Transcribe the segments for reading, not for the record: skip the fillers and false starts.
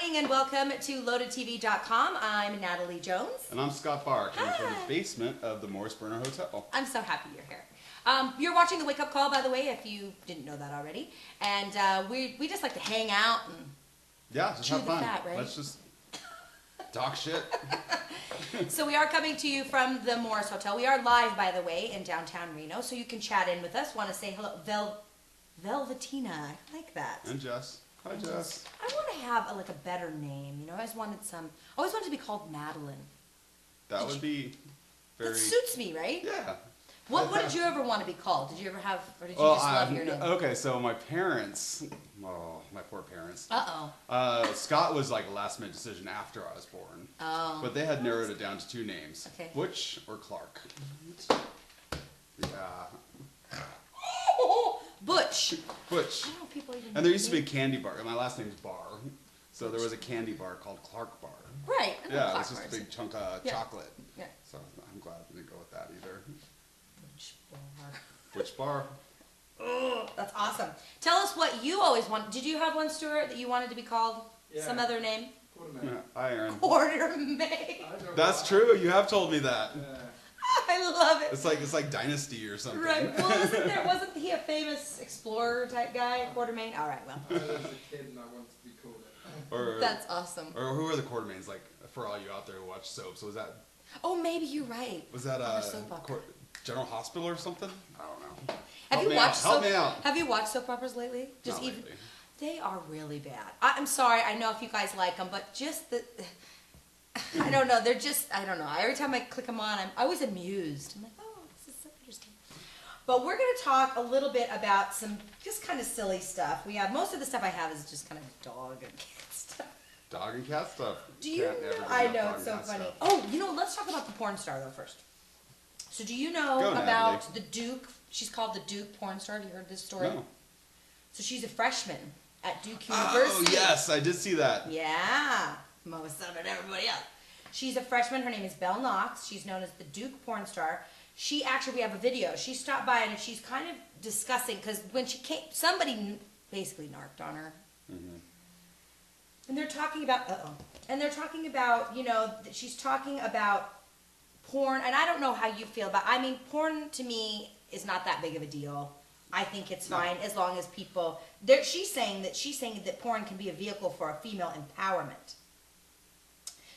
morning and welcome to LoadedTV.com. I'm Natalie Jones. And I'm Scott Barr, coming from the basement of the Morris Burner Hotel. I'm so happy you're here. You're watching the Wake Up Call, by the way, if you didn't know that already. And we just like to hang out and just chew have fun. The fat, right? Let's just talk shit. So we are coming to you from the Morris Hotel. We are live, by the way, in downtown Reno, so you can chat in with us. Want to say hello, Velvetina. I like that. And Jess. Hi, Jess. I want to have a better name. You know, I always wanted to be called Madeline. That would be very... That suits me, right? Yeah. What did you ever want to be called? Did you ever have, or did you just love your name? Okay, so my parents, my poor parents. Uh-oh. Scott was like a last minute decision after I was born. Oh. But they had narrowed it down to two names. Okay. Butch or Clark. Yeah. Butch. Butch. I don't know if people even And there used to be a candy bar. My last name's Bar. So there was a candy bar called Clark Bar. Right. Yeah, it was just a big chunk of chocolate. Yeah. So I'm glad I didn't go with that either. Butch Bar. Butch Bar. Oh, that's awesome. Tell us what you always wanted. Did you have one, Stuart, that you wanted to be called? Yeah. Some other name? Yeah, Iron. Quartermain. That's true. You have told me that. Yeah. I love it. It's like Dynasty or something. Right. Well, wasn't he a famous explorer type guy, Quartermain? All right. Well. I was a kid and I wanted to be called it. That's awesome. Or who are the Quartermains? Like for all you out there who watch soaps, was that? Oh, maybe you're right. Was that General Hospital or something? I don't know. Help me out. Have you watched soap operas lately? Not lately. They are really bad. I'm sorry. I know if you guys like them, but just I don't know. They're just, I don't know. Every time I click them on, I'm always amused. I'm like, oh, this is so interesting. But we're going to talk a little bit about some just kind of silly stuff. We have, most of the stuff I have is just kind of dog and cat stuff. Dog and cat stuff. Do you know? I know, it's so funny. Stuff. Oh, let's talk about the porn star, though, first. So do you know about the Duke? She's called the Duke porn star. Have you heard this story? No. So she's a freshman at Duke University. Oh, yes, I did see that. Yeah. Most of it, everybody else. She's a freshman. Her name is Belle Knox. She's known as the Duke porn star. We have a video. She stopped by and she's kind of discussing, because when she came, somebody basically narked on her. Mm-hmm. And they're talking about, that she's talking about porn, and I don't know how you feel about, porn to me is not that big of a deal. I think it's fine as long as people, she's saying that porn can be a vehicle for a female empowerment.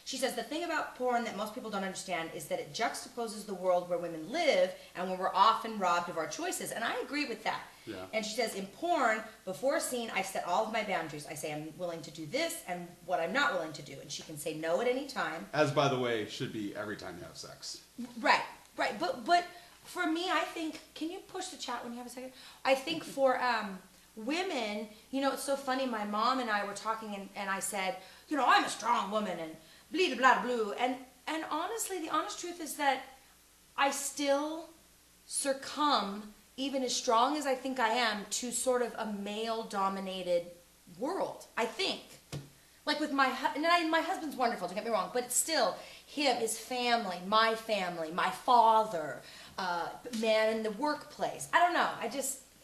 She says the thing about porn that most people don't understand is that it juxtaposes the world where women live and where we're often robbed of our choices. And I agree with that. Yeah. And she says in porn, before a scene, I set all of my boundaries. I say I'm willing to do this and what I'm not willing to do. And she can say no at any time. As, by the way, should be every time you have sex. Right. But for me, I think, can you push the chat when you have a second? I think for women, it's so funny. My mom and I were talking and I said, I'm a strong woman and blah, blah, blah. And honestly, the honest truth is that I still succumb, even as strong as I think I am, to sort of a male-dominated world, I think. Like with my husband's wonderful, don't get me wrong, but it's still him, his family, my father, man in the workplace. I don't know.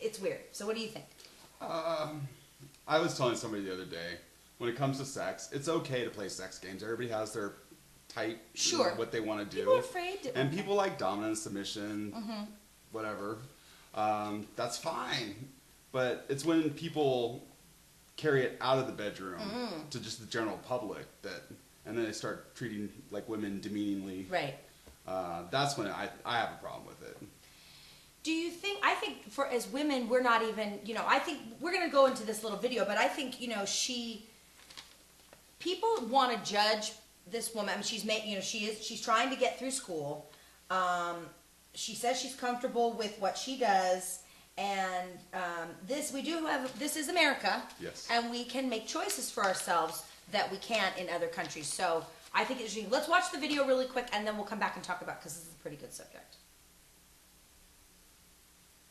It's weird. So what do you think? I was telling somebody the other day, when it comes to sex, it's okay to play sex games. Everybody has their type, what they want to do. People are afraid to. And people like dominance, submission, whatever. That's fine. But it's when people carry it out of the bedroom to just the general public and then they start treating like women demeaningly. Right. That's when I have a problem with it. Do you think, as women, we're not even, I think, we're going to go into this little video, but I think, people want to judge this woman. She's trying to get through school. She says she's comfortable with what she does, and this is America. Yes. And we can make choices for ourselves that we can't in other countries. So I think it's interesting. Let's watch the video really quick, and then we'll come back and talk about, because this is a pretty good subject.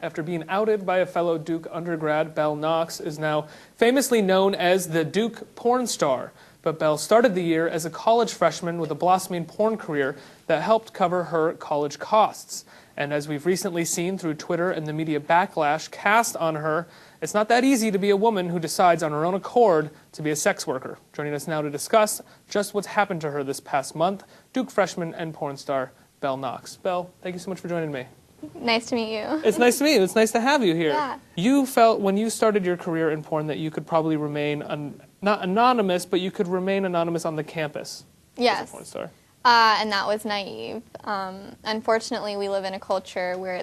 After being outed by a fellow Duke undergrad, Belle Knox is now famously known as the Duke porn star. But Belle started the year as a college freshman with a blossoming porn career that helped cover her college costs. And as we've recently seen through Twitter and the media backlash cast on her It's not that easy to be a woman who decides on her own accord to be a sex worker. Joining us now to discuss just what's happened to her this past month, Duke freshman and porn star Belle Knox. Belle, thank you so much for joining me. Nice to meet you. It's nice to meet you. It's nice to have you here. Yeah. You felt when you started your career in porn that you could probably remain, not anonymous, but you could remain anonymous on the campus as Yes. a porn star. And that was naive. Unfortunately, we live in a culture where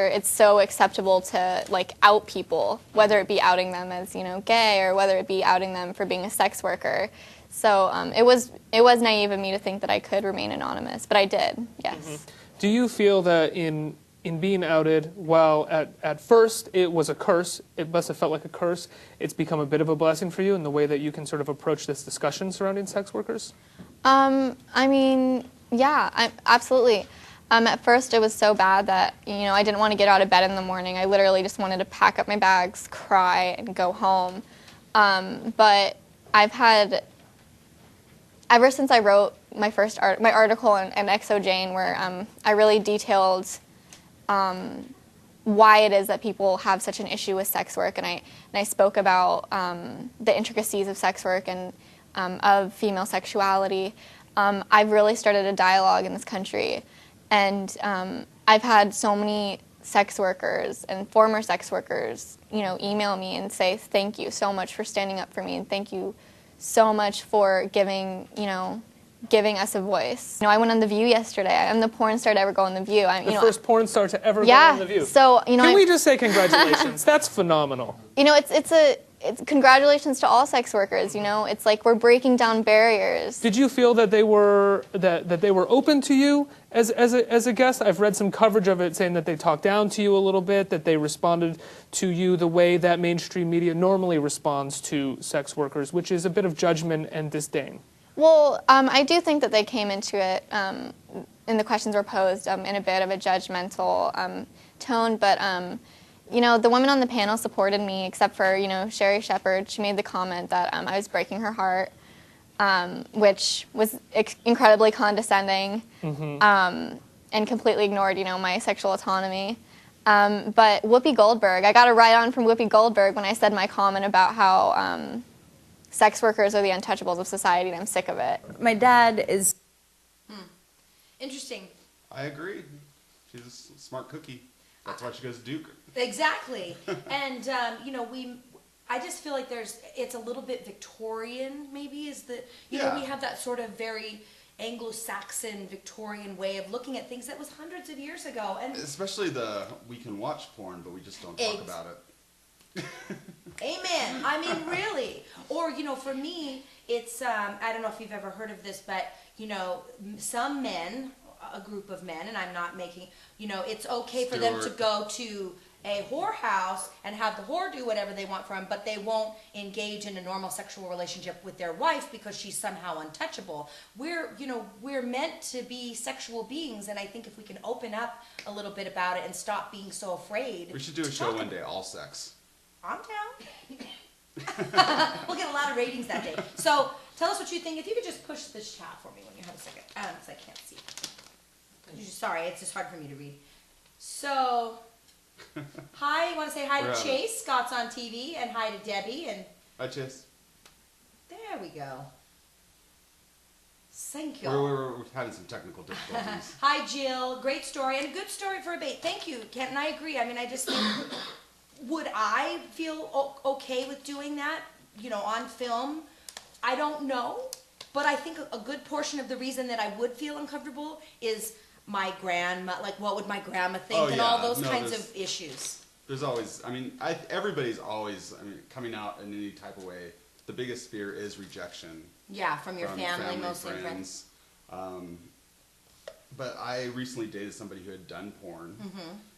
it's so acceptable to like out people, whether it be outing them as gay or whether it be outing them for being a sex worker. So it was naive of me to think that I could remain anonymous, but I did. Yes. Mm-hmm. Do you feel that in being outed, while at first it was a curse, it must have felt like a curse, it's become a bit of a blessing for you in the way that you can sort of approach this discussion surrounding sex workers? I mean, yeah, absolutely. At first it was so bad that, I didn't want to get out of bed in the morning. I literally just wanted to pack up my bags, cry, and go home. But I've had, ever since I wrote my first my article in XO Jane, where I really detailed why it is that people have such an issue with sex work, and I spoke about the intricacies of sex work and of female sexuality. I've really started a dialogue in this country, and I've had so many sex workers and former sex workers, email me and say thank you so much for standing up for me, and thank you so much for giving us a voice. I went on The View yesterday. I'm the porn star to ever go on The View. The first porn star to ever go yeah, on The View. So, Can we just say congratulations? That's phenomenal. It's congratulations to all sex workers. It's like we're breaking down barriers. Did you feel that they were that they were open to you as a guest? I've read some coverage of it saying that they talked down to you a little bit, that they responded to you the way that mainstream media normally responds to sex workers, which is a bit of judgment and disdain. Well, I do think that they came into it, and the questions were posed in a bit of a judgmental tone, but the women on the panel supported me, except for, Sherry Shepard. She made the comment that I was breaking her heart, which was incredibly condescending, and completely ignored, my sexual autonomy. But Whoopi Goldberg, I got a write-on from Whoopi Goldberg when I said my comment about how sex workers are the untouchables of society, and I'm sick of it. My dad is... Interesting. I agree. She's a smart cookie. That's why she goes to Duke. Exactly. And, I just feel like it's a little bit Victorian, maybe, is the, we have that sort of very Anglo-Saxon Victorian way of looking at things that was hundreds of years ago. And especially we can watch porn, but we just don't talk about it. Amen. I mean, really. Or, for me, it's, I don't know if you've ever heard of this, but, some men, a group of men, and I'm not making, it's okay for them to go to a whorehouse and have the whore do whatever they want for them, but they won't engage in a normal sexual relationship with their wife because she's somehow untouchable. We're meant to be sexual beings, and I think if we can open up a little bit about it and stop being so afraid. We should do a show one day, all sex. I'm down. We'll get a lot of ratings that day. So tell us what you think. If you could just push this chat for me when you have a second. Because I can't see. Sorry, it's just hard for me to read. So, hi. You want to say hi to Chase? Scott's on TV. And hi to Debbie. And hi, Chase. There we go. Thank you. We're having some technical difficulties. Hi, Jill. Great story. And a good story for a bait. Thank you, Kent. And I agree. I mean, I just think... Would I feel okay with doing that, on film? I don't know. But I think a good portion of the reason that I would feel uncomfortable is my grandma, like what would my grandma think, and all those kinds of issues. There's always, everybody's always, coming out in any type of way. The biggest fear is rejection. Yeah, from your family, mostly friends. But I recently dated somebody who had done porn,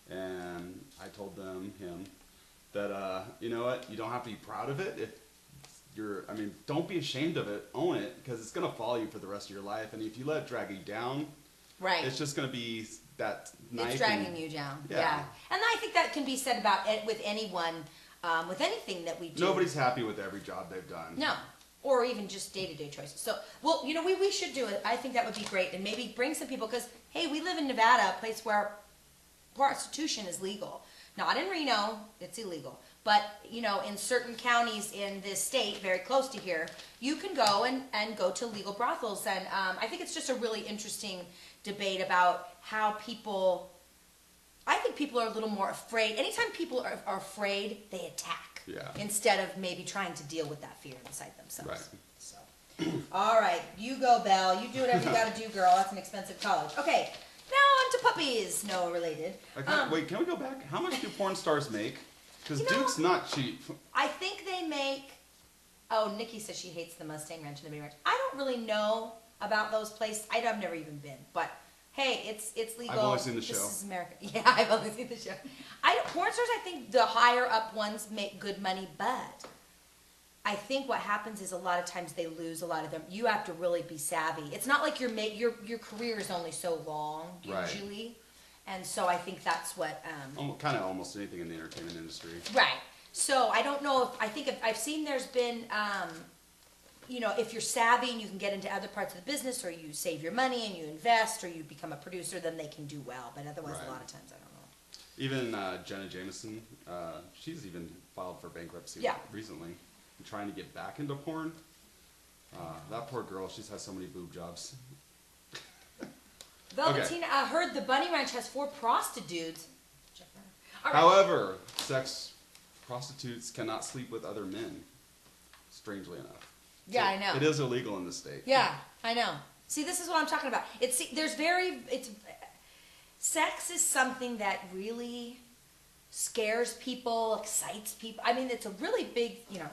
and I told him that, you know what, you don't have to be proud of it. If you're, don't be ashamed of it. Own it, because it's going to follow you for the rest of your life. And if you let it drag you down, it's just going to be that knife. It's dragging you down. Yeah. And I think that can be said about it with anyone, with anything that we do. Nobody's happy with every job they've done. No. Or even just day-to-day choices. So, well, we should do it. I think that would be great. And maybe bring some people, because, hey, we live in Nevada, a place where prostitution is legal. Not in Reno, it's illegal. But, you know, in certain counties in this state, very close to here, you can go and go to legal brothels. And I think it's just a really interesting debate about how people, I think people are a little more afraid. Anytime people are afraid, they attack. Yeah. Instead of maybe trying to deal with that fear inside themselves. Right. So, all right, you go, Belle. You do whatever you got to do, girl. That's an expensive college. Okay, now on to puppies. No related. Wait, can we go back? How much do porn stars make? Because You know- Duke's not cheap. I think they make. Oh, Nikki says she hates the Mustang Ranch and the Mini Ranch. I don't really know about those places. I've never even been, but hey, it's legal. I've only seen the This show. is America. Yeah, I've only seen the show. Porn stars, I think the higher up ones make good money, but I think what happens is a lot of times they lose a lot of them. You have to really be savvy. It's not like your career is only so long Right. usually, and so I think that's what. Kind of almost anything in the entertainment industry. Right. So I don't know if I've seen there's been, you know, if you're savvy and you can get into other parts of the business, or you save your money and you invest, or you become a producer, then they can do well. But otherwise, Right. a lot of times I don't know. Even Jenna Jameson, she's even filed for bankruptcy Yeah. recently. Trying to get back into porn. That poor girl, she's had so many boob jobs. Velvetina, I heard the Bunny Ranch has 4 prostitutes. Check that out. All right. However, prostitutes cannot sleep with other men, strangely enough. Yeah, I know. It is illegal in the state. Yeah, I know. See, this is what I'm talking about. Sex is something that really scares people, excites people. I mean, it's a really big, you know.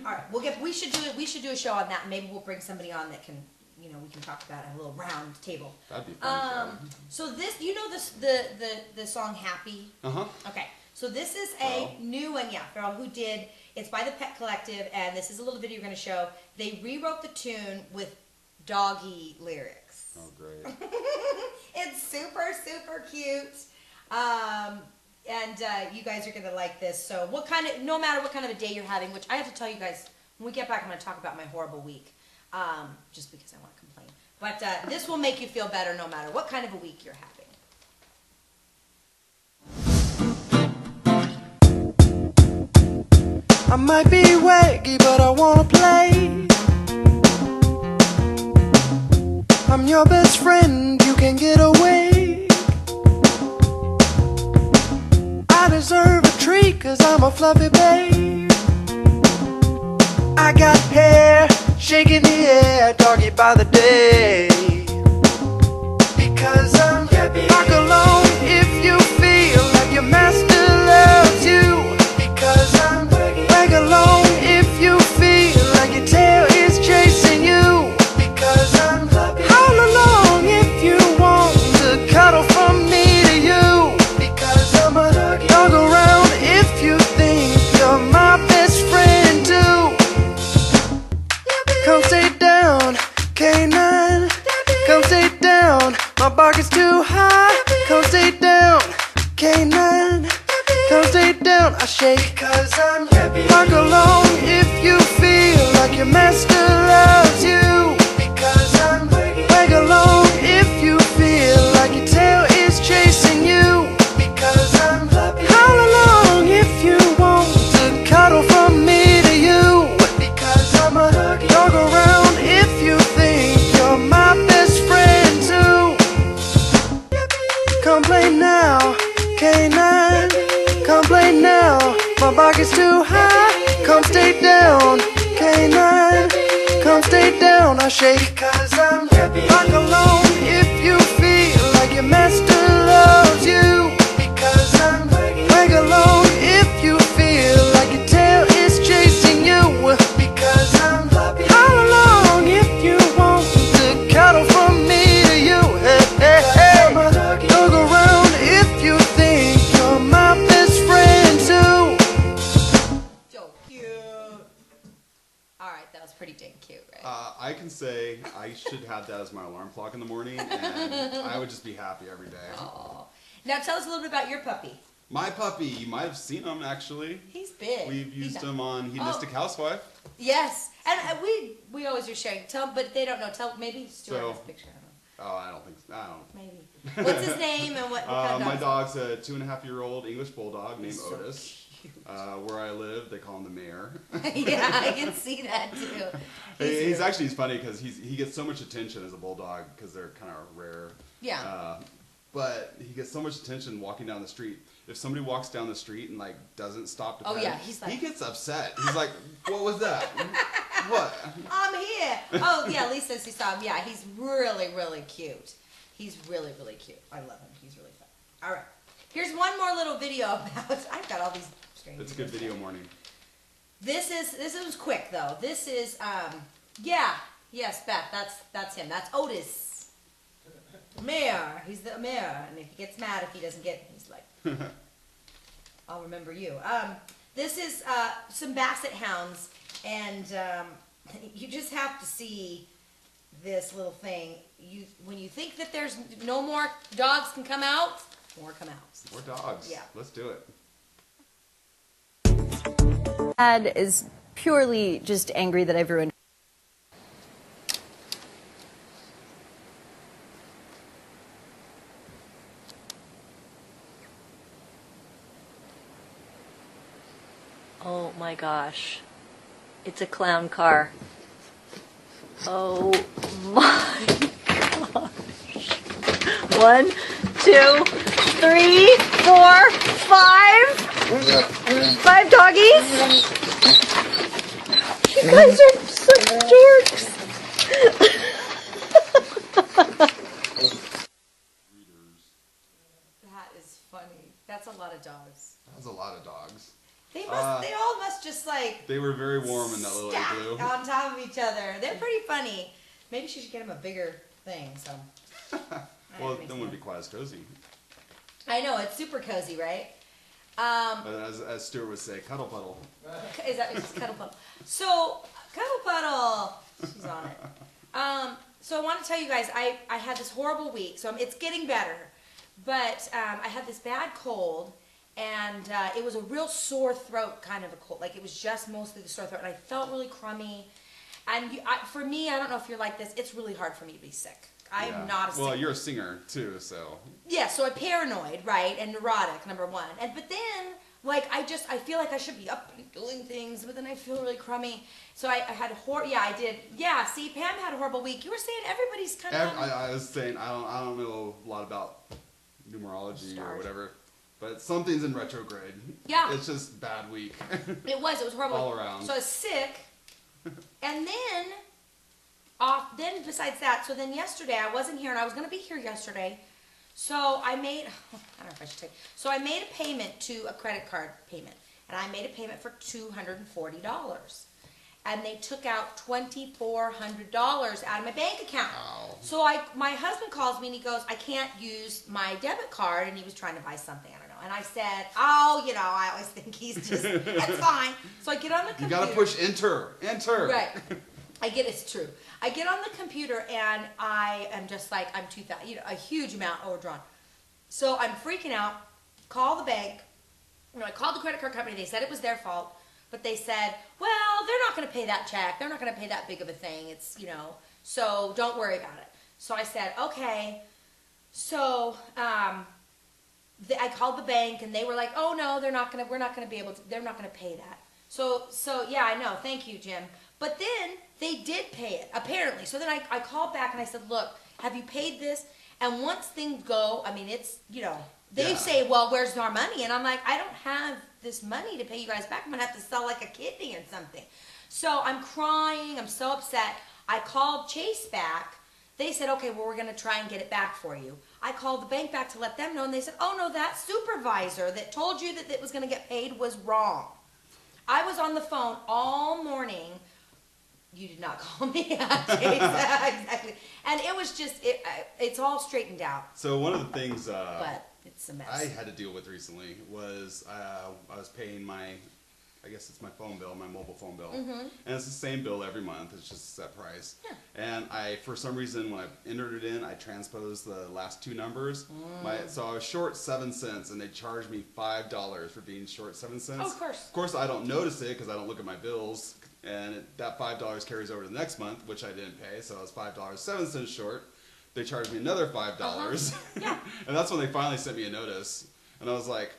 All right, we should do a show on that. Maybe we'll bring somebody on that can, you know, we can talk about it at a little round table. That'd be fun. So this, you know, the song Happy. Uh-huh. Okay, so this is a Pharrell. new one, yeah, Pharrell, who did, it's by the Pet Collective, and this is a little video you're going to show. They rewrote the tune with doggy lyrics. Oh, great. It's super, super cute. And you guys are going to like this. So no matter what kind of a day you're having, which I have to tell you guys, when we get back, I'm going to talk about my horrible week, just because I want to complain. But this will make you feel better no matter what kind of a week you're having. I might be waggy, but I wanna play. I'm your best friend, you can get away. I deserve a treat, cause I'm a fluffy babe. I got hair shaking the air, doggy by the day. Because I'm happy. Rock alone if you feel like your master loves you. Because I'm wag alone if you feel like your tail is chasing you. Because I'm happy. Howl along if you want to cuddle from me to you. Because I'm a dog around if you think you're my best friend too. Come stay down, K9. Come stay down, my bark is too high. Come stay down, K9. Come stay down, I shake cause I'm happy. Bark alone if you feel like your master loves you. Because I'm wag alone if you feel like your tail is chasing you. Because I'm happy. Howl along if you want to cuddle from me to you. Because I'm a dog around if you think you're my best friend too. Come play now, K9. Come play now, my bark is too high. Come stay down, K9. Come stay down, I shake cause I'm happy. Rock alone if you feel like your master loves you. Because I'm wag alone if you feel like your tail is chasing you. Because I'm happy. Howl along if you want to cuddle from me to you. Hey, hey, hey. I'm a dog around if you think you're my best friend too. So cute. All right, that was pretty dang cute, right? I can say I should have that as my alarm clock in the morning, and I would just be happy every day. Aw. Now tell us a little bit about your puppy. My puppy, you might have seen him actually. He's big. We've used He's him on Hedonistic Oh. Housewife. Yes, and we always are sharing. But they don't know. Maybe Stuart So, has a picture. I don't Oh, I don't think so. I don't. Maybe. What's his name and what kind of My dog? dog's a 2.5-year-old English bulldog named He's so Otis. Where I live, they call him the mayor. Yeah, I can see that too. He's funny because he gets so much attention as a bulldog because they're kind of rare. Yeah. But he gets so much attention walking down the street. If somebody walks down the street and like doesn't stop to pet him, he's like, he gets upset. He's like, "What was that? What? I'm here." Oh yeah, Lisa says he saw him. Yeah, he's really, really cute. He's really, really cute. I love him. He's really fun. All right. Here's one more little video about. I've got all these strange. It's a good video morning. This was quick though. This is yes, Beth. That's him. That's Otis. Mayor. He's the mayor, and if he gets mad if he doesn't get, he's like, I'll remember you. This is some basset hounds, and you just have to see this little thing. When you think that there's no more dogs can come out, more come out. More dogs. Yeah. Let's do it. Dad is purely just angry that I've ruined. Oh my gosh. It's a clown car. Oh my gosh. 1, 2, 3, 4, 5. 5 doggies. You guys are such jerks. That is funny. That's a lot of dogs. That's a lot of dogs. They all must just like They were very warm in that little stack igloo. on top of each other. They're pretty funny. Maybe she should get him a bigger thing. So. Well, then wouldn't be quite as cozy. I know it's super cozy, right? But as Stuart would say, cuddle puddle. Is that it's Cuddle Puddle? So Cuddle Puddle, she's on it. So I want to tell you guys, I had this horrible week. So it's getting better, but I had this bad cold. And it was a real sore throat kind of a cold. Like it was just mostly the sore throat. And I felt really crummy. And for me, I don't know if you're like this, it's really hard for me to be sick. I am not a sick. Well, you're a singer too, so. Yeah, so I'm paranoid, right? And neurotic, number one. But then, like, I feel like I should be up and doing things, but then I feel really crummy. So I had I did. Yeah, see, Pam had a horrible week. You were saying everybody's kind of. I was saying, I don't know a lot about numerology or Stars. whatever. But something's in retrograde. Yeah. It's just bad week. It was horrible. All around. So I was sick. And then besides that, so then yesterday I wasn't here and I was going to be here yesterday. So I don't know if I should say. So I made a payment to a credit card payment. And I made a payment for $240. And they took out $2,400 out of my bank account. Wow. So my husband calls me and he goes, I can't use my debit card, and he was trying to buy something, I don't know. And I said, I always think he's just, that's fine. So I get on the computer. You gotta push enter. Right. It's true. I get on the computer and I am just like, I'm 2,000, a huge amount overdrawn. So I'm freaking out, call the bank. I called the credit card company, they said it was their fault. But they said, well, they're not going to pay that check. They're not going to pay that big of a thing. It's, so don't worry about it. So I said, okay. So I called the bank and they were like, oh no, we're not going to be able to, they're not going to pay that. So yeah, I know. Thank you, Jim. But then they did pay it, apparently. So then I called back and I said, look, have you paid this? And once things go, it's, they say, well, where's our money? And I'm like, I don't have this money to pay you guys back. I'm going to have to sell like a kidney or something. So I'm crying. I'm so upset. I called Chase back. They said, okay, well, we're going to try and get it back for you. I called the bank back to let them know, and they said, oh, no, that supervisor that told you that it was going to get paid was wrong. I was on the phone all morning. You did not call me. Exactly. And it was just, it's all straightened out. So one of the things but it's a mess. I had to deal with recently was I was paying I guess it's my phone bill, my mobile phone bill. Mm-hmm. And it's the same bill every month. It's just a set price. Yeah. And for some reason, when I entered it in, I transposed the last two numbers. So I was short 7 cents, and they charged me $5 for being short 7 cents. Oh, of course. Of course, I don't notice it because I don't look at my bills. And that $5 carries over to the next month, which I didn't pay. So I was $5.07 short. they charged me another $5. Yeah. And that's when they finally sent me a notice. And I was like,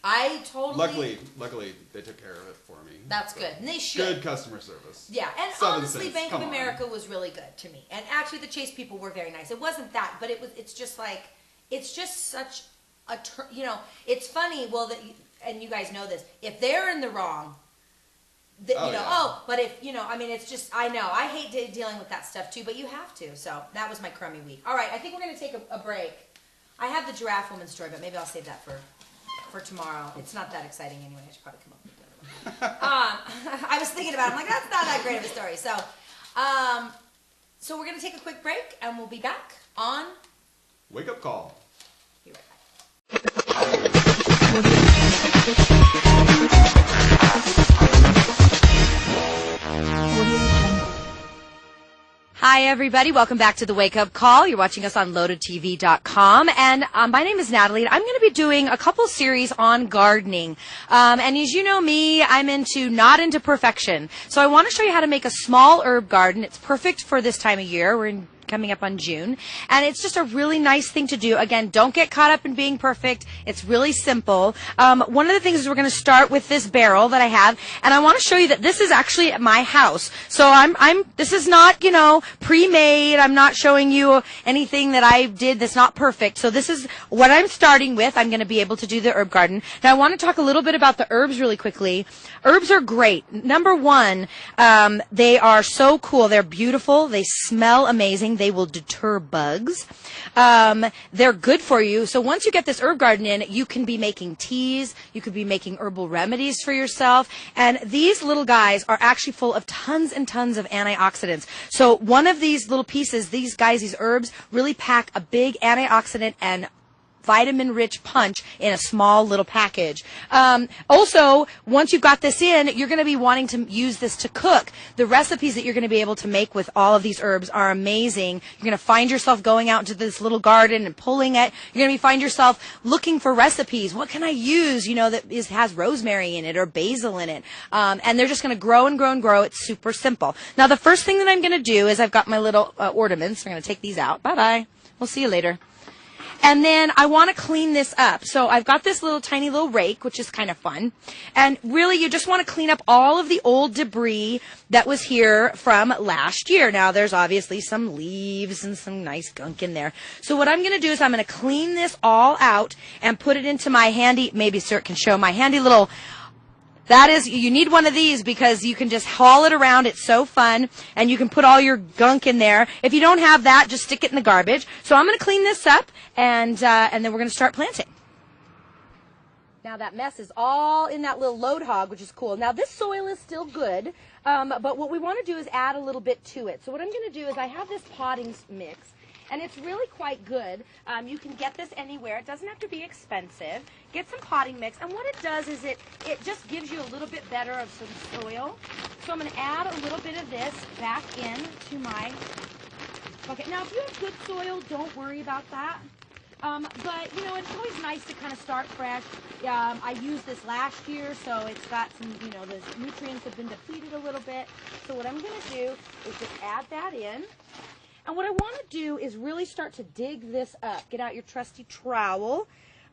I totally. Luckily, they took care of it for me. That's So, good. And they should. Good customer service. Yeah, and 7 honestly, cents. Bank of Come on. America was really good to me. And actually, the Chase people were very nice. It wasn't that, but it's just like, it's just such a, you know, it's funny, well, and you guys know this, if they're in the wrong, you know, yeah. but if, you know, I mean, it's just, I know, I hate dealing with that stuff too, but you have to. So that was my crummy week. All right, I think we're going to take a break. I have the giraffe woman story, but maybe I'll save that for tomorrow. It's not that exciting anyway. I should probably come up with another one. I was thinking about it. I'm like, that's not that great of a story. So, so we're going to take a quick break, and we'll be back on Wake Up Call. Be right back. Hi, everybody. Welcome back to the Wake Up Call. You're watching us on LoadedTV.com. And my name is Natalie. And I'm going to be doing a couple series on gardening. And as you know me, I'm not into perfection. So I want to show you how to make a small herb garden. It's perfect for this time of year. We're coming up on June. And it's just a really nice thing to do. Again, don't get caught up in being perfect. It's really simple. One of the things is we're going to start with this barrel that I have. And I want to show you that this is actually at my house. So this is not, you know, pre-made. I'm not showing you anything that I did that's not perfect. So this is what I'm starting with. I'm going to be able to do the herb garden. Now I want to talk a little bit about the herbs really quickly. Herbs are great. Number one, they are so cool. They're beautiful. They smell amazing. They will deter bugs. They're good for you. So once you get this herb garden in, you can be making teas. You could be making herbal remedies for yourself. And these little guys are actually full of tons and tons of antioxidants. So one of these little pieces, these herbs really pack a big antioxidant and vitamin-rich punch in a small little package. Also, once you've got this in, you're going to be wanting to use this to cook. The recipes that you're going to be able to make with all of these herbs are amazing. You're going to find yourself going out into this little garden and pulling it. You're going to find yourself looking for recipes. What can I use, you know, that has rosemary in it or basil in it? And they're just going to grow and grow and grow. It's super simple. Now, the first thing that I'm going to do is I've got my little ornaments. I'm going to take these out. Bye-bye. We'll see you later. And then I want to clean this up. So I've got this tiny little rake, which is kind of fun. And really, you just want to clean up all of the old debris that was here from last year. Now, there's obviously some leaves and some nice gunk in there. So what I'm going to do is I'm going to clean this all out and put it into my handy, maybe Sir can show my handy little. That is, you need one of these because you can just haul it around. It's so fun. And you can put all your gunk in there. If you don't have that, just stick it in the garbage. So I'm going to clean this up, and then we're going to start planting. Now that mess is all in that little load hog, which is cool. Now this soil is still good, but what we want to do is add a little bit to it. So what I'm going to do is I have this potting mix. And it's really quite good. You can get this anywhere. It doesn't have to be expensive. Get some potting mix. And what it does is it just gives you a little bit better of some soil. So I'm going to add a little bit of this back into my bucket. Now, if you have good soil, don't worry about that. But, you know, it's always nice to kind of start fresh. I used this last year, so it's got some, you know, the nutrients have been depleted a little bit. So what I'm going to do is just add that in. And what I want to do is really start to dig this up. Get out your trusty trowel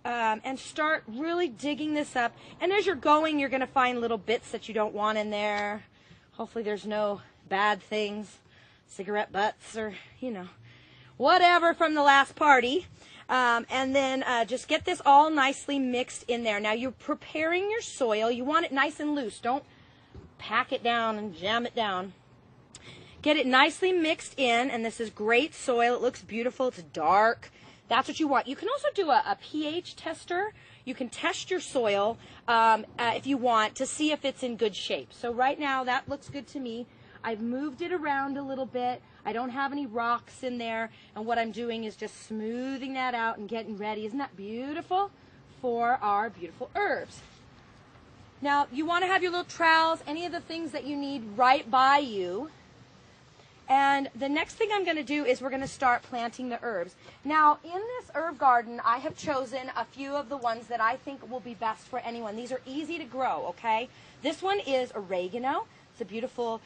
and start really digging this up. And as you're going, you're going to find little bits that you don't want in there. Hopefully there's no bad things, cigarette butts or, you know, whatever from the last party. And then just get this all nicely mixed in there. Now you're preparing your soil. You want it nice and loose. Don't pack it down and jam it down. Get it nicely mixed in, and this is great soil. It looks beautiful. It's dark. That's what you want. You can also do a pH tester. You can test your soil if you want to see if it's in good shape. So right now, that looks good to me. I've moved it around a little bit. I don't have any rocks in there, and what I'm doing is just smoothing that out and getting ready. Isn't that beautiful for our beautiful herbs? Now, you want to have your little trowels, any of the things that you need right by you. And the next thing I'm going to do is we're going to start planting the herbs. Now, in this herb garden, I have chosen a few of the ones that I think will be best for anyone. These are easy to grow, okay? This one is oregano. It's a beautiful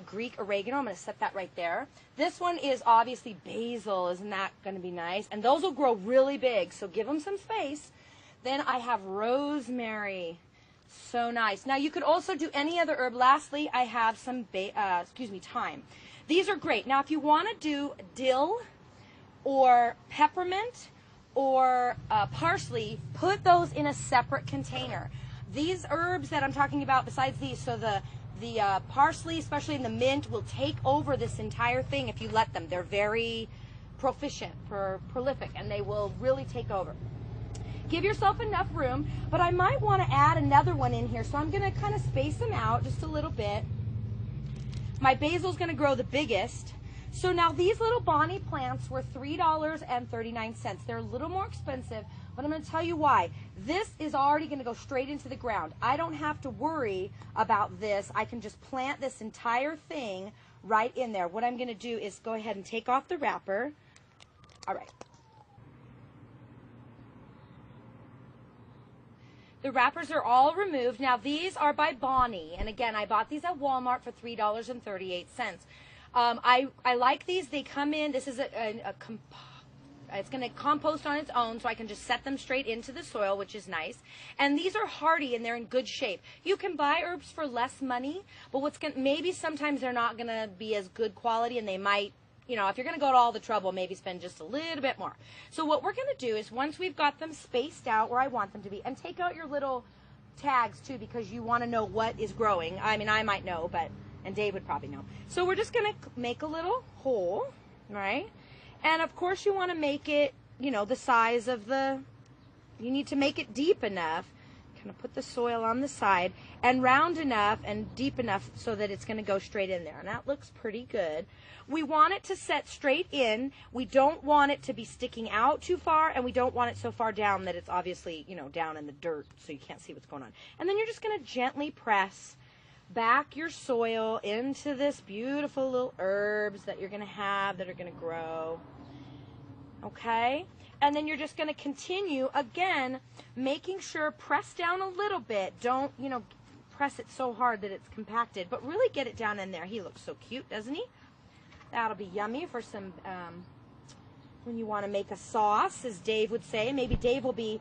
Greek oregano. I'm going to set that right there. This one is obviously basil. Isn't that going to be nice? And those will grow really big, so give them some space. Then I have rosemary. So nice. Now you could also do any other herb. Lastly, I have some thyme. These are great. Now if you want to do dill or peppermint or parsley, put those in a separate container. These herbs that I'm talking about besides these, so the parsley, especially in the mint, will take over this entire thing if you let them. They're very proficient, prolific, and they will really take over. Give yourself enough room, but I might want to add another one in here, so I'm going to kind of space them out just a little bit. My basil's going to grow the biggest. So now these little Bonnie plants were $3.39. They're a little more expensive, but I'm going to tell you why. This is already going to go straight into the ground. I don't have to worry about this. I can just plant this entire thing right in there. What I'm going to do is go ahead and take off the wrapper. All right. The wrappers are all removed. Now these are by Bonnie, and again, I bought these at Walmart for $3.38. I like these. They come in. This is it's going to compost on its own, so I can just set them straight into the soil, which is nice. And these are hardy and they're in good shape. You can buy herbs for less money, but maybe sometimes they're not going to be as good quality, and they might. You know, if you're going to go to all the trouble, maybe spend just a little bit more. So what we're going to do is once we've got them spaced out where I want them to be, and take out your little tags too, because you want to know what is growing. I mean, I might know, and Dave would probably know. So we're just going to make a little hole, right? And of course you want to make it, you know, the size of you need to make it deep enough. Kind of put the soil on the side and round enough and deep enough so that it's going to go straight in there. And that looks pretty good. We want it to set straight in. We don't want it to be sticking out too far, and we don't want it so far down that it's obviously, you know, down in the dirt so you can't see what's going on. And then you're just going to gently press back your soil into this beautiful little herbs that you're going to have that are going to grow. Okay? And then you're just going to continue, again, making sure, press down a little bit. Don't, you know, press it so hard that it's compacted, but really get it down in there. He looks so cute, doesn't he? That'll be yummy for some, when you want to make a sauce, as Dave would say. Maybe Dave will be,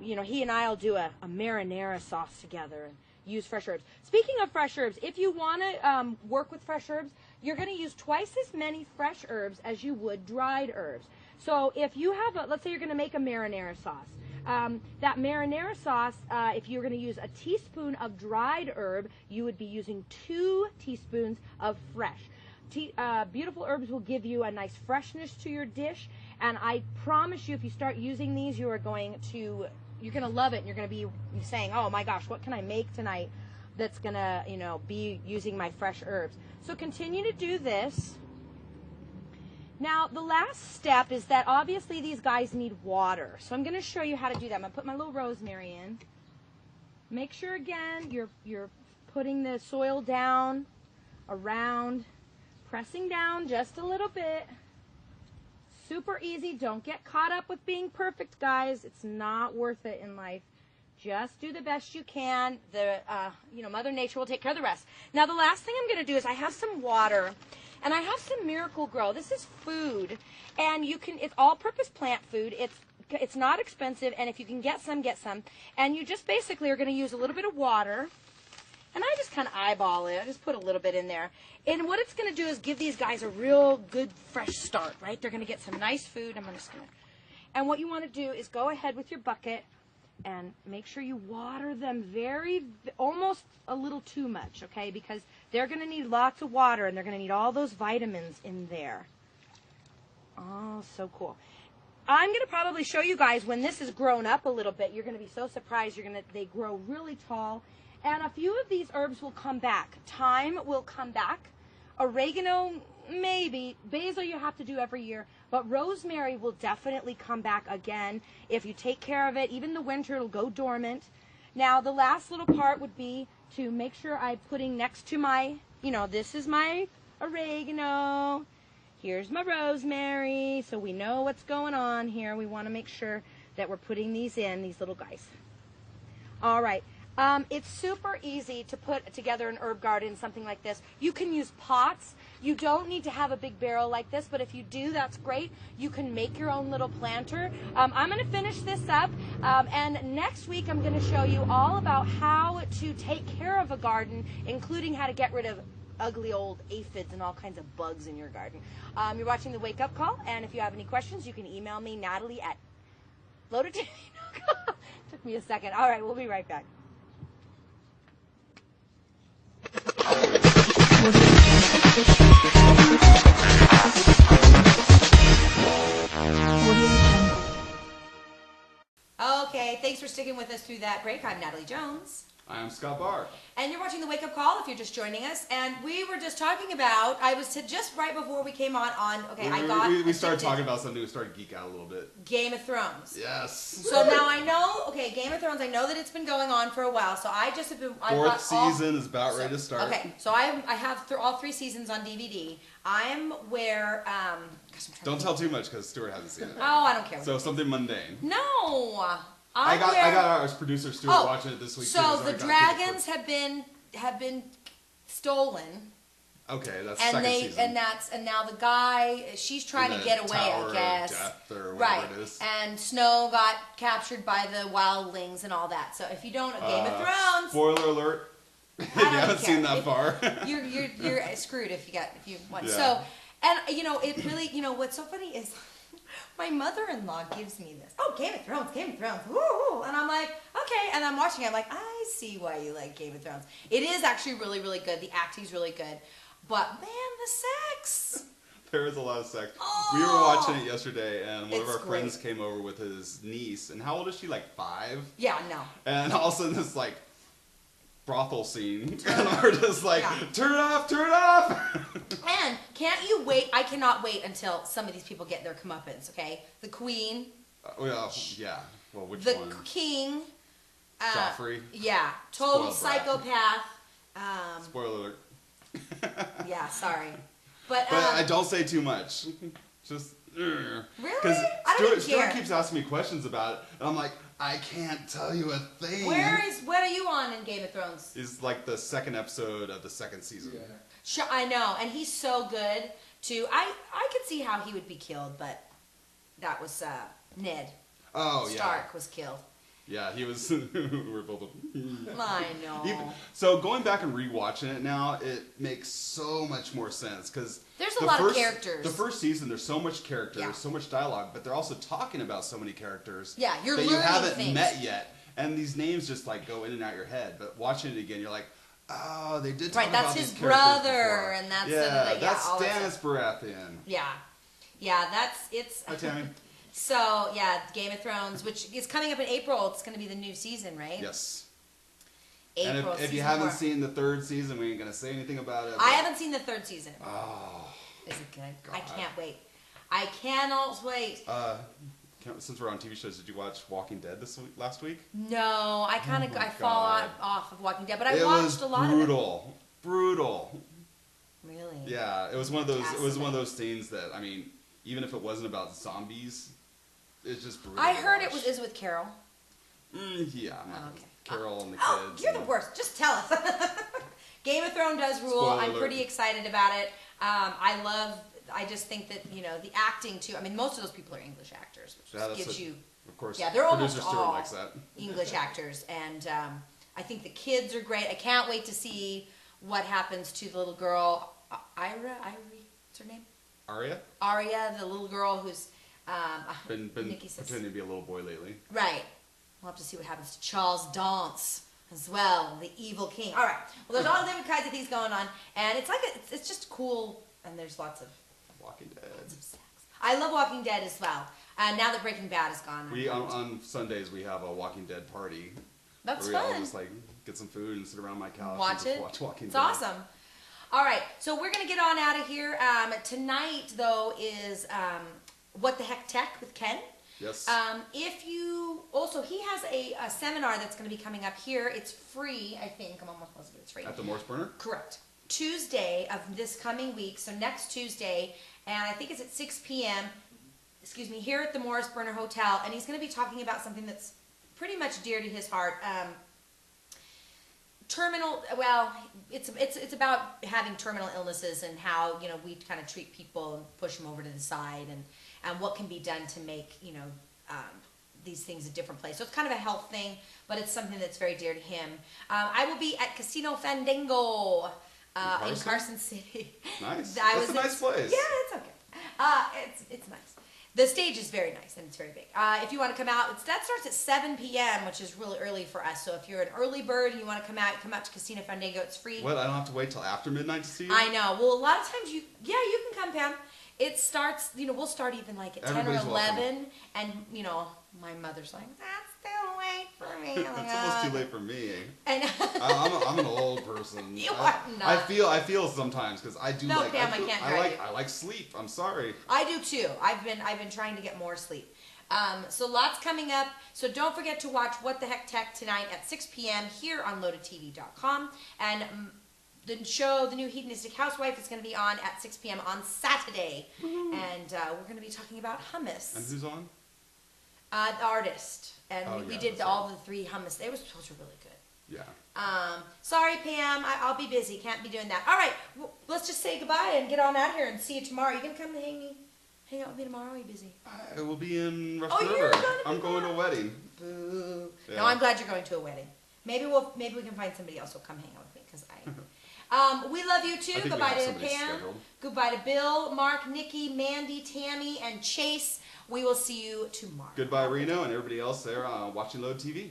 you know, he and I will do a marinara sauce together and use fresh herbs. Speaking of fresh herbs, if you want to work with fresh herbs, you're going to use twice as many fresh herbs as you would dried herbs. So if you have let's say you're going to make a marinara sauce. That marinara sauce, if you're going to use a teaspoon of dried herb, you would be using 2 teaspoons of fresh. Beautiful herbs will give you a nice freshness to your dish, and I promise you, if you start using these, you're going to love it, and you're going to be saying, oh my gosh, what can I make tonight that's going to, you know, be using my fresh herbs. So continue to do this. Now, the last step is that obviously these guys need water. So I'm going to show you how to do that. I'm going to put my little rosemary in. Make sure, again, you're putting the soil down, around, pressing down just a little bit. Super easy. Don't get caught up with being perfect, guys. It's not worth it in life. Just do the best you can. You know, Mother Nature will take care of the rest. Now, the last thing I'm going to do is I have some water. And I have some Miracle Grow. This is food, and it's all-purpose plant food. It's not expensive, and if you can get some, get some. And you just basically are going to use a little bit of water, and I just kind of eyeball it. I just put a little bit in there. And what it's going to do is give these guys a real good, fresh start, right? They're going to get some nice food. And what you want to do is go ahead with your bucket and make sure you water them almost a little too much, okay? Because they're going to need lots of water, and they're going to need all those vitamins in there. Oh, so cool. I'm going to probably show you guys when this is grown up a little bit. You're going to be so surprised. They grow really tall. And a few of these herbs will come back. Thyme will come back. Oregano, maybe. Basil you have to do every year. But rosemary will definitely come back again if you take care of it. Even in the winter, it'll go dormant. Now, the last little part would be to make sure I'm putting next to my, you know, this is my oregano. Here's my rosemary. So we know what's going on here. We want to make sure that we're putting these in, these little guys. All right. It's super easy to put together an herb garden, something like this. You can use pots. You don't need to have a big barrel like this, but if you do, that's great. You can make your own little planter. I'm going to finish this up, and next week I'm going to show you all about how to take care of a garden, including how to get rid of ugly old aphids and all kinds of bugs in your garden. You're watching The Wake Up Call, and if you have any questions, you can email me, Natalie, at LoadedTV.com. Took me a second. All right, we'll be right back. Okay, thanks for sticking with us through that break. I'm Natalie Jones. I'm Scott Barr. And you're watching The Wake Up Call if you're just joining us. And we were just talking about, I was just right before we came on, okay, we started talking about something, we started to geek out a little bit. Game of Thrones. Yes. So now I know, okay, Game of Thrones, I know that it's been going on for a while, so I just have been... Fourth season is about ready to start. Okay, so I have all 3 seasons on DVD. I'm where, don't tell too much because Stuart hasn't seen it. Oh, I don't care. So something mundane. No! I got our producer Stuart watching it this week. So the dragons have been stolen. Okay, that's and second season. And now the guy, she's trying to get away, Tower I guess. Of Death or right. It is. And Snow got captured by the wildlings and all that. So if you don't know Game of Thrones, spoiler alert. If you haven't seen that far, you're screwed if you want. Yeah. So, and it really, what's so funny is my mother-in-law gives me this. Oh, Game of Thrones, woo! And I'm like, okay. And I'm watching it. I'm like, I see why you like Game of Thrones. It is actually really, really good. The acting's really good. But man, the sex. There is a lot of sex. Oh, we were watching it yesterday, and one of our great. friends came over with his niece. And how old is she? Like 5? Yeah, no. And all of a sudden, this like brothel scene, and we're just like, turn it off, turn it off. And can't you wait? I cannot wait until some of these people get their comeuppance. Okay, the queen. Well, yeah. Well, which the one? The king. Joffrey. Yeah, total psychopath. Spoiler alert. Yeah, sorry, but I don't say too much. Just really, because I don't Stuart keeps asking me questions about it, and I'm like, I can't tell you a thing. What are you on in Game of Thrones? Is like the 2nd episode of the 2nd season. Yeah. Sure, I know, and he's so good too. I could see how he would be killed, but that was Ned. Oh, Stark was killed. Yeah, he was. We're both. I know. So going back and rewatching it now, it makes so much more sense because there's a lot of characters. The first season, there's so much character, so much dialogue, but they're also talking about so many characters. Yeah, you're that learning you haven't things. met yet, and these names just like go in and out your head. But watching it again, you're like, oh, they did talk about these characters before. And that's that's Stannis Baratheon. Yeah, it's. Hi, Tammy. So, yeah, Game of Thrones, which is coming up in April. It's going to be the new season, right? Yes. April. And if you haven't seen the 3rd season, we ain't going to say anything about it. I haven't seen the 3rd season. Oh. Is it good? God. I can't wait. I cannot wait. Since we're on TV shows, did you watch Walking Dead last week? No, I kind of I fall off of Walking Dead, but I watched watched a lot of it. Brutal. Really? Yeah, it was one of those. It was one of those things that even if it wasn't about zombies, it's just brutal. I heard it was with Carol. Yeah. Okay. Carol and the kids. Oh, you're the worst. Just tell us. Game of Thrones does rule. Spoiler I'm alert. pretty excited about it. I just think that the acting too. I mean, most of those people are English actors, which just gives you. Of course. Yeah, they're almost Producer Stuart all likes that. English actors, and I think the kids are great. I can't wait to see what happens to the little girl, Irie. What's her name? Arya, the little girl who's been Nikki says, pretending to be a little boy lately. Right. We'll have to see what happens to Charles Dance as well, the evil king. All right. Well, there's all different kinds of things going on, and it's just cool, and there's lots of Walking Dead. Lots of sex. I love Walking Dead as well. Now that Breaking Bad is gone. We on Sundays we have a Walking Dead party. That's where fun. We all just like get some food and sit around my couch Watch and it. watch Walking It's Dead. awesome. All right, so we're gonna get on out of here. Tonight though is What the Heck Tech with Ken. Yes. If you also, he has a seminar that's going to be coming up here. It's free, I think. I'm almost positive it's free. At the Morse Burner? Correct. Tuesday of this coming week, so next Tuesday, and I think it's at 6 p.m. Excuse me, here at the Morris Burner Hotel, and he's going to be talking about something that's pretty much dear to his heart. terminal. Well, it's about having terminal illnesses and how we kind of treat people and push them over to the side and what can be done to make these things a different place. So it's kind of a health thing, but it's something that's very dear to him. I will be at Casino Fandango in Carson City. Nice. That's a nice place. Yeah, it's okay. It's nice. The stage is very nice and it's very big. If you want to come out, that starts at 7 p.m., which is really early for us. So if you're an early bird and you want to come out to Casino Fandango. It's free. What? I don't have to wait till after midnight to see you? I know. Well, a lot of times you can come, Pam. It starts, we'll start even like at 10 or 11, welcome. and my mother's like, that's too late for me. It's almost too late for me. And I'm an old person. You are not. I feel sometimes because I do like. Pam, I can't drive you. I like sleep. I'm sorry. I do too. I've been trying to get more sleep. So lots coming up. So don't forget to watch What the Heck Tech tonight at 6 p.m. here on LoadedTV.com. And the new Hedonistic Housewife is going to be on at 6 p.m. on Saturday. Woo-hoo. And we're going to be talking about hummus. And who's on? The artist. And we did all the 3 hummus. Those were really good. Yeah. Sorry, Pam. I'll be busy. Can't be doing that. All right. Well, let's just say goodbye and get on out here and see you tomorrow. You going to come and hang out with me tomorrow? Or are you busy? I will be in Rush River. You're going to I'm going to a wedding. Boo. Yeah. No, I'm glad you're going to a wedding. Maybe we can find somebody else who'll come hang out with me because we love you too. Goodbye to Pam. Scheduled. Goodbye to Bill, Mark, Nikki, Mandy, Tammy, and Chase. We will see you tomorrow. Goodbye, Reno, and everybody else there watching Load TV.